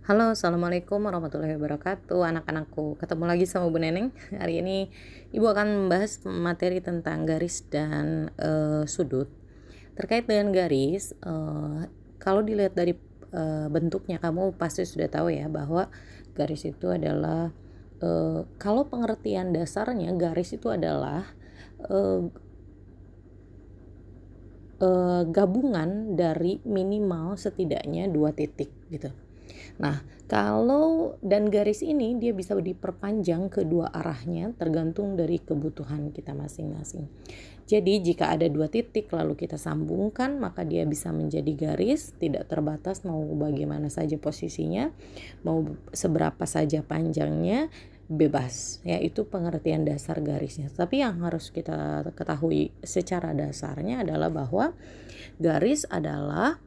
Halo, assalamualaikum warahmatullahi wabarakatuh, anak-anakku. Ketemu lagi sama Bu Neneng. Hari ini Ibu akan membahas materi tentang garis dan sudut. Terkait dengan garis, kalau dilihat dari bentuknya, kamu pasti sudah tahu ya bahwa garis itu adalah kalau pengertian dasarnya garis itu adalah eh, gabungan dari minimal setidaknya dua titik gitu. Nah, kalau dan garis ini dia bisa diperpanjang kedua arahnya tergantung dari kebutuhan kita masing-masing. Jadi jika ada dua titik lalu kita sambungkan, maka dia bisa menjadi garis, tidak terbatas mau bagaimana saja posisinya, mau seberapa saja panjangnya, bebas. Ya, itu pengertian dasar garisnya. Tapi yang harus kita ketahui secara dasarnya adalah bahwa garis adalah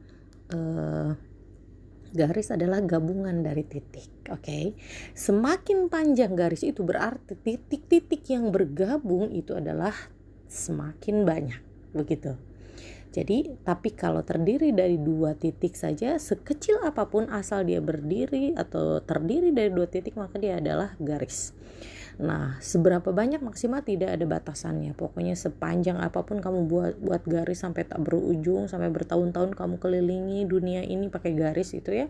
eh, garis adalah gabungan dari titik. Oke. Semakin panjang garis itu berarti titik-titik yang bergabung itu adalah semakin banyak. Begitu. Jadi, tapi kalau terdiri dari dua titik saja, sekecil apapun asal dia berdiri atau terdiri dari dua titik, maka dia adalah garis. Nah, seberapa banyak maksimal tidak ada batasannya. Pokoknya sepanjang apapun kamu buat garis sampai tak berujung, sampai bertahun-tahun kamu kelilingi dunia ini pakai garis itu ya,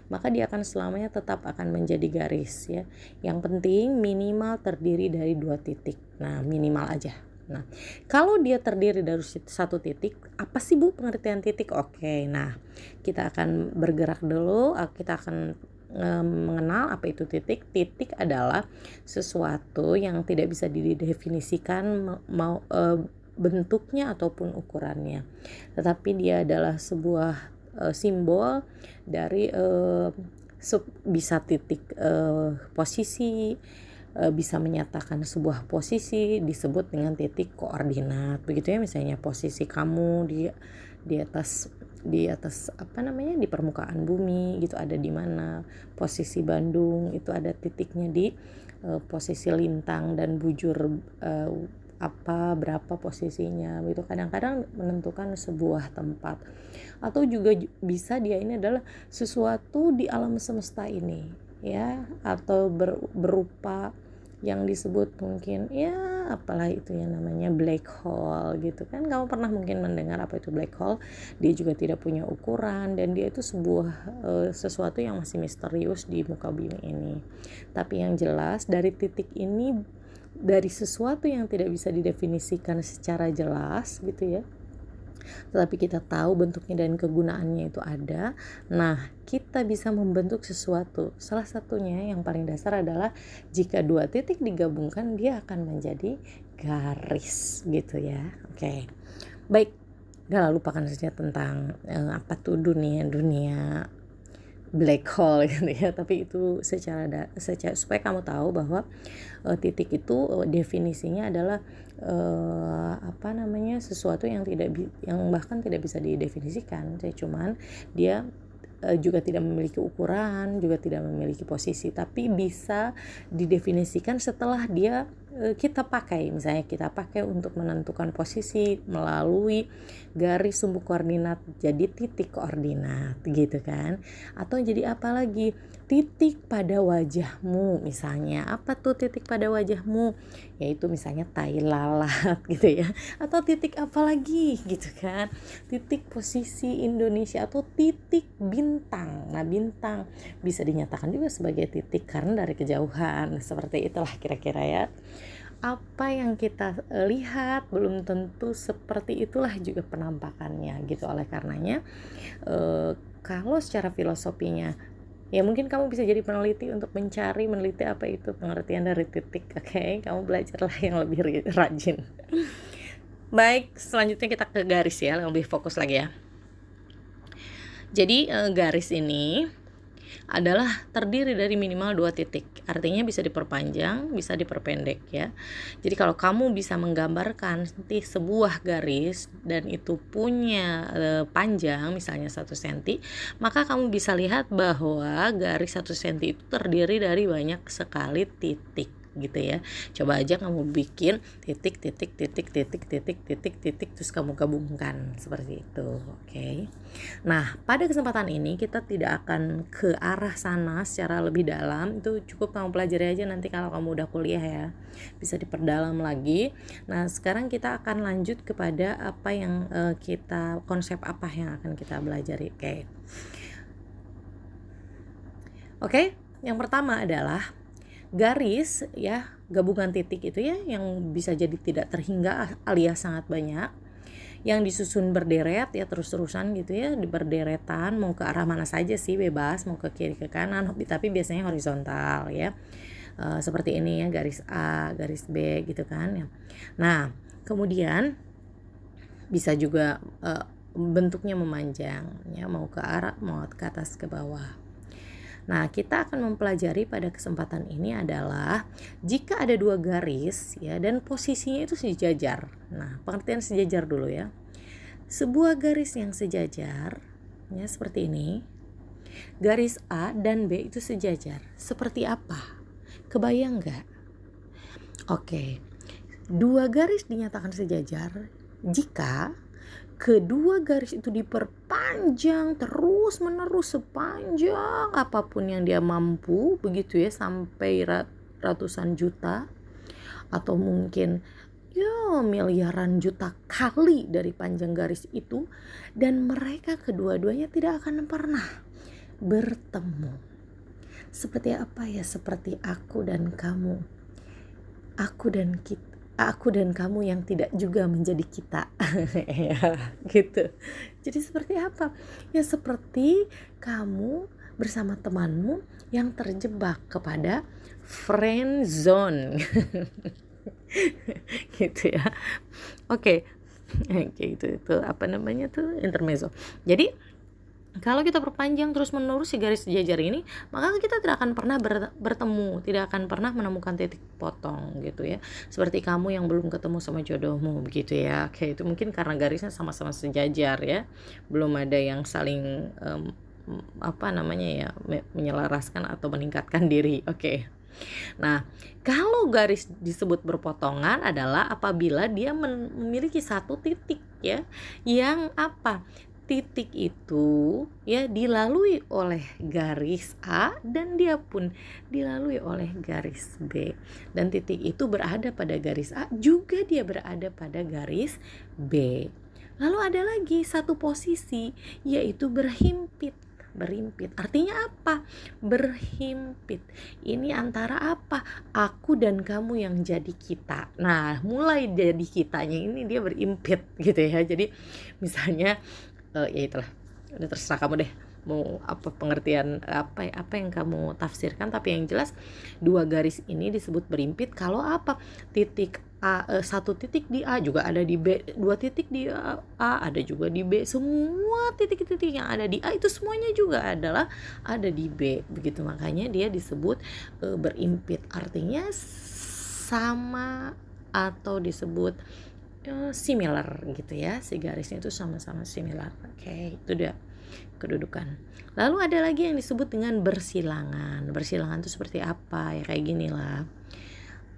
maka dia akan selamanya tetap akan menjadi garis ya. Yang penting minimal terdiri dari dua titik. Nah, minimal aja. Nah, kalau dia terdiri dari satu titik, apa sih Bu pengertian titik? Oke, nah kita akan bergerak dulu, kita akan mengenal apa itu titik. Titik adalah sesuatu yang tidak bisa didefinisikan bentuknya ataupun ukurannya, tetapi dia adalah sebuah simbol dari bisa titik posisi, bisa menyatakan sebuah posisi disebut dengan titik koordinat. Begitu ya, misalnya posisi kamu di atas apa namanya, di permukaan bumi gitu, ada di mana. Posisi Bandung itu ada titiknya di posisi lintang dan bujur, berapa posisinya gitu. Kadang-kadang menentukan sebuah tempat, atau juga bisa dia ini adalah sesuatu di alam semesta ini ya, atau berupa yang disebut mungkin ya apalah itu yang namanya black hole gitu kan. Kamu pernah mungkin mendengar apa itu black hole. Dia juga tidak punya ukuran dan dia itu sebuah sesuatu yang masih misterius di muka bumi ini. Tapi yang jelas dari titik ini, dari sesuatu yang tidak bisa didefinisikan secara jelas gitu ya, tetapi kita tahu bentuknya dan kegunaannya itu ada. Nah, kita bisa membentuk sesuatu. Salah satunya yang paling dasar adalah jika dua titik digabungkan, dia akan menjadi garis gitu ya. Oke. Baik, gak lupakan saja tentang apa tuh dunia black hole gitu ya. Tapi itu secara supaya kamu tahu bahwa titik itu definisinya adalah sesuatu yang bahkan tidak bisa didefinisikan. Cuman dia juga tidak memiliki ukuran, juga tidak memiliki posisi, tapi bisa didefinisikan setelah dia kita pakai. Misalnya kita pakai untuk menentukan posisi melalui garis sumbu koordinat jadi titik koordinat gitu kan. Atau jadi apa lagi, titik pada wajahmu misalnya. Apa tuh titik pada wajahmu? Yaitu misalnya tai lalat gitu ya. Atau titik apa lagi gitu kan, titik posisi Indonesia atau titik bintang. Nah, bintang bisa dinyatakan juga sebagai titik karena dari kejauhan. Seperti itulah kira-kira ya. Apa yang kita lihat belum tentu seperti itulah juga penampakannya gitu. Oleh karenanya kalau secara filosofinya ya mungkin kamu bisa jadi peneliti untuk meneliti apa itu pengertian dari titik. Oke, kamu belajarlah yang lebih rajin. Baik, selanjutnya kita ke garis ya, lebih fokus lagi ya. Jadi garis ini adalah terdiri dari minimal dua titik. Artinya bisa diperpanjang, bisa diperpendek ya. Jadi kalau kamu bisa menggambarkan nanti sebuah garis dan itu punya panjang misalnya 1 cm, maka kamu bisa lihat bahwa garis 1 cm itu terdiri dari banyak sekali titik. gitu ya. Coba aja kamu bikin titik terus kamu gabungkan seperti itu. Oke. Nah, pada kesempatan ini kita tidak akan ke arah sana secara lebih dalam. Itu cukup kamu pelajari aja nanti kalau kamu udah kuliah ya. Bisa diperdalam lagi. Nah, sekarang kita akan lanjut kepada apa yang konsep apa yang akan kita pelajari. Oke, yang pertama adalah garis ya, gabungan titik itu ya yang bisa jadi tidak terhingga alias sangat banyak, yang disusun berderet ya terus-terusan gitu ya, di berderetan, mau ke arah mana saja sih bebas, mau ke kiri ke kanan, tapi biasanya horizontal ya. Seperti ini ya, garis A, garis B gitu kan ya. Nah, kemudian bisa juga bentuknya memanjang ya, mau ke arah, mau ke atas ke bawah. Nah, kita akan mempelajari pada kesempatan ini adalah jika ada dua garis ya dan posisinya itu sejajar. Nah, pengertian sejajar dulu ya. Sebuah garis yang sejajar ya seperti ini. Garis A dan B itu sejajar. Seperti apa? Kebayang nggak? Oke. Dua garis dinyatakan sejajar jika kedua garis itu diperpanjang terus menerus sepanjang apapun yang dia mampu begitu ya, sampai ratusan juta atau mungkin ya miliaran juta kali dari panjang garis itu, dan mereka kedua-duanya tidak akan pernah bertemu. Seperti apa ya? Seperti aku dan kamu, aku dan kamu yang tidak juga menjadi kita. Ya, gitu. Jadi seperti apa? Ya seperti kamu bersama temanmu yang terjebak kepada friend zone. Gitu ya. Oke, itu apa namanya tuh, intermezzo. Jadi kalau kita perpanjang terus menerus si garis sejajar ini, maka kita tidak akan pernah bertemu, tidak akan pernah menemukan titik potong gitu ya. Seperti kamu yang belum ketemu sama jodohmu begitu ya. Oke, itu mungkin karena garisnya sama-sama sejajar ya. Belum ada yang saling menyelaraskan atau meningkatkan diri. Oke. Nah, kalau garis disebut berpotongan adalah apabila dia memiliki satu titik ya, yang apa? Titik itu ya dilalui oleh garis A dan dia pun dilalui oleh garis B, dan titik itu berada pada garis A juga dia berada pada garis B. Lalu ada lagi satu posisi yaitu berimpit. Artinya apa? Berhimpit. Ini antara apa? Aku dan kamu yang jadi kita. Nah, mulai jadi kitanya ini dia berimpit gitu ya. Jadi misalnya ya itulah, udah terserah kamu deh mau apa pengertian apa yang kamu tafsirkan, tapi yang jelas dua garis ini disebut berimpit kalau apa? Titik A, satu titik di A juga ada di B, dua titik di A ada juga di B, semua titik-titik yang ada di A itu semuanya juga ada di B begitu, makanya dia disebut berimpit, artinya sama atau disebut similar gitu ya, si garisnya itu sama-sama similar. Oke, itu dia kedudukan. Lalu ada lagi yang disebut dengan bersilangan. Bersilangan itu seperti apa ya? Kayak gini lah.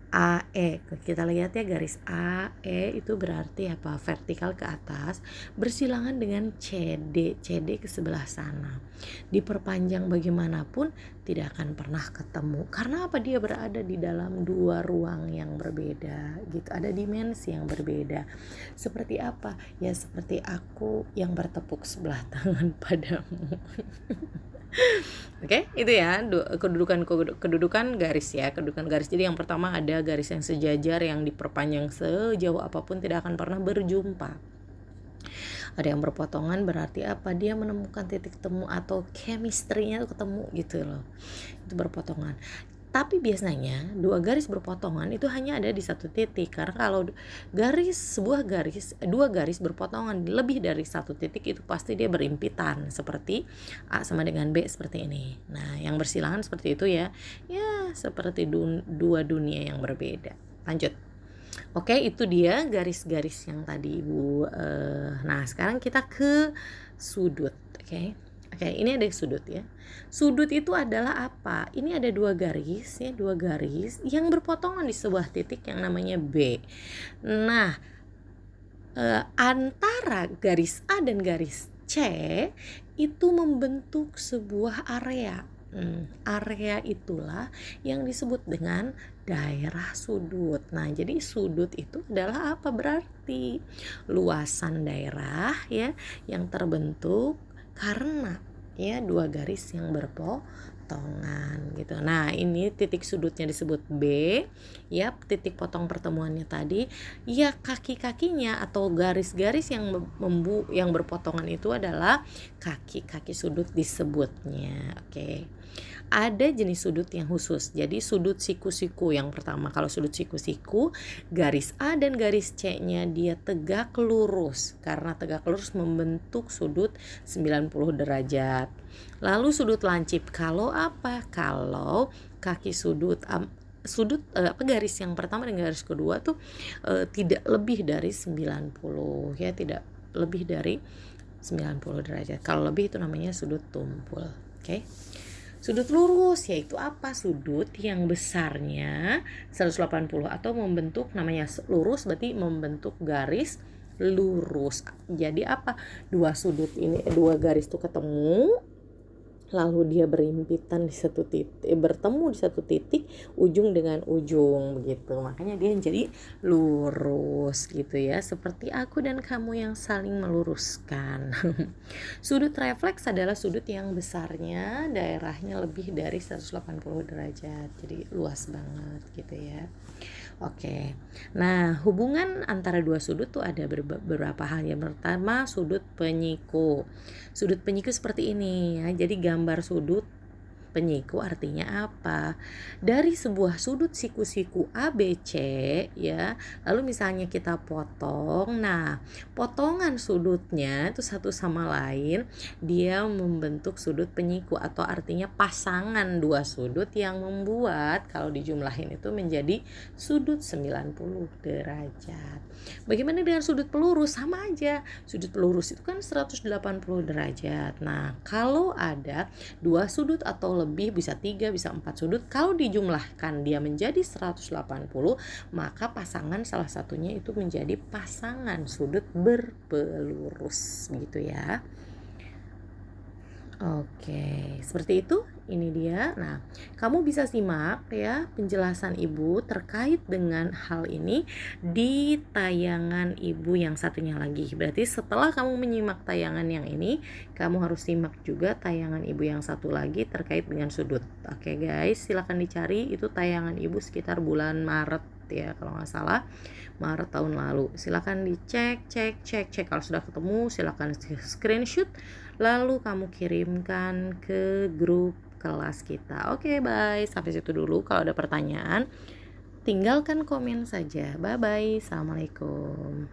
AE, kita lihat ya, garis AE itu berarti apa? Vertikal ke atas, bersilangan dengan CD ke sebelah sana. Diperpanjang bagaimanapun tidak akan pernah ketemu. Karena apa? Dia berada di dalam dua ruang yang berbeda gitu. Ada dimensi yang berbeda. Seperti apa? Ya seperti aku yang bertepuk sebelah tangan padamu. Oke, itu ya kedudukan garis ya, kedudukan garis. Jadi yang pertama ada garis yang sejajar yang diperpanjang sejauh apapun tidak akan pernah berjumpa. Ada yang berpotongan berarti apa? Dia menemukan titik temu atau chemistry-nya ketemu gitu loh. Itu berpotongan. Tapi biasanya dua garis berpotongan itu hanya ada di satu titik, karena kalau dua garis berpotongan lebih dari satu titik itu pasti dia berimpitan, seperti A sama dengan B seperti ini. Nah, yang bersilangan seperti itu ya seperti dua dunia yang berbeda. Lanjut. Oke, itu dia garis-garis yang tadi Ibu. Nah, sekarang kita ke sudut. Oke, Oke, ini ada sudut ya. Sudut itu adalah apa? Ini ada dua garis ya, dua garis yang berpotongan di sebuah titik yang namanya B. Nah, antara garis A dan garis C itu membentuk sebuah area. Area itulah yang disebut dengan daerah sudut. Nah, jadi sudut itu adalah apa? Berarti luasan daerah ya yang terbentuk karena ya dua garis yang berpotongan gitu. Nah, ini titik sudutnya disebut B ya, titik potong pertemuannya tadi ya, kaki-kakinya atau garis-garis yang berpotongan itu adalah kaki-kaki sudut disebutnya. Oke. Ada jenis sudut yang khusus. Jadi sudut siku-siku yang pertama, kalau sudut siku-siku garis A dan garis C-nya dia tegak lurus. Karena tegak lurus membentuk sudut 90 derajat. Lalu sudut lancip kalau apa? Kalau kaki sudut garis yang pertama dan garis kedua tuh tidak lebih dari 90 ya, tidak lebih dari 90 derajat. Kalau lebih itu namanya sudut tumpul. Oke. Sudut lurus yaitu apa? Sudut yang besarnya 180 atau membentuk, namanya lurus berarti membentuk garis lurus. Jadi apa? Dua sudut ini, dua garis itu ketemu, lalu dia berhimpitan di satu titik, bertemu di satu titik ujung dengan ujung begitu. Makanya dia jadi lurus gitu ya, seperti aku dan kamu yang saling meluruskan. Sudut refleks adalah sudut yang besarnya daerahnya lebih dari 180 derajat. Jadi luas banget gitu ya. Oke. Nah, hubungan antara dua sudut tuh ada beberapa hal. Yang pertama, sudut penyiku. Sudut penyiku seperti ini ya. Jadi gambar sudut penyiku artinya apa? Dari sebuah sudut siku-siku ABC ya, lalu misalnya kita potong, nah potongan sudutnya itu satu sama lain dia membentuk sudut penyiku, atau artinya pasangan dua sudut yang membuat kalau dijumlahin itu menjadi sudut 90 derajat. Bagaimana dengan sudut pelurus? Sama aja, sudut pelurus itu kan 180 derajat. Nah, kalau ada dua sudut atau lebih, bisa 3, bisa 4 sudut, kalau dijumlahkan dia menjadi 180, maka pasangan salah satunya itu menjadi pasangan sudut berpelurus gitu ya. Oke, seperti itu. Ini dia. Nah, kamu bisa simak ya penjelasan Ibu terkait dengan hal ini di tayangan Ibu yang satunya lagi. Berarti setelah kamu menyimak tayangan yang ini, kamu harus simak juga tayangan Ibu yang satu lagi terkait dengan sudut. Oke guys, silakan dicari, itu tayangan Ibu sekitar bulan Maret ya kalau nggak salah, Maret tahun lalu. Silakan dicek, cek. Kalau sudah ketemu, silakan screenshot lalu kamu kirimkan ke grup kelas kita. Oke, bye. Sampai situ dulu. Kalau ada pertanyaan, tinggalkan komen saja. Bye bye. Assalamualaikum.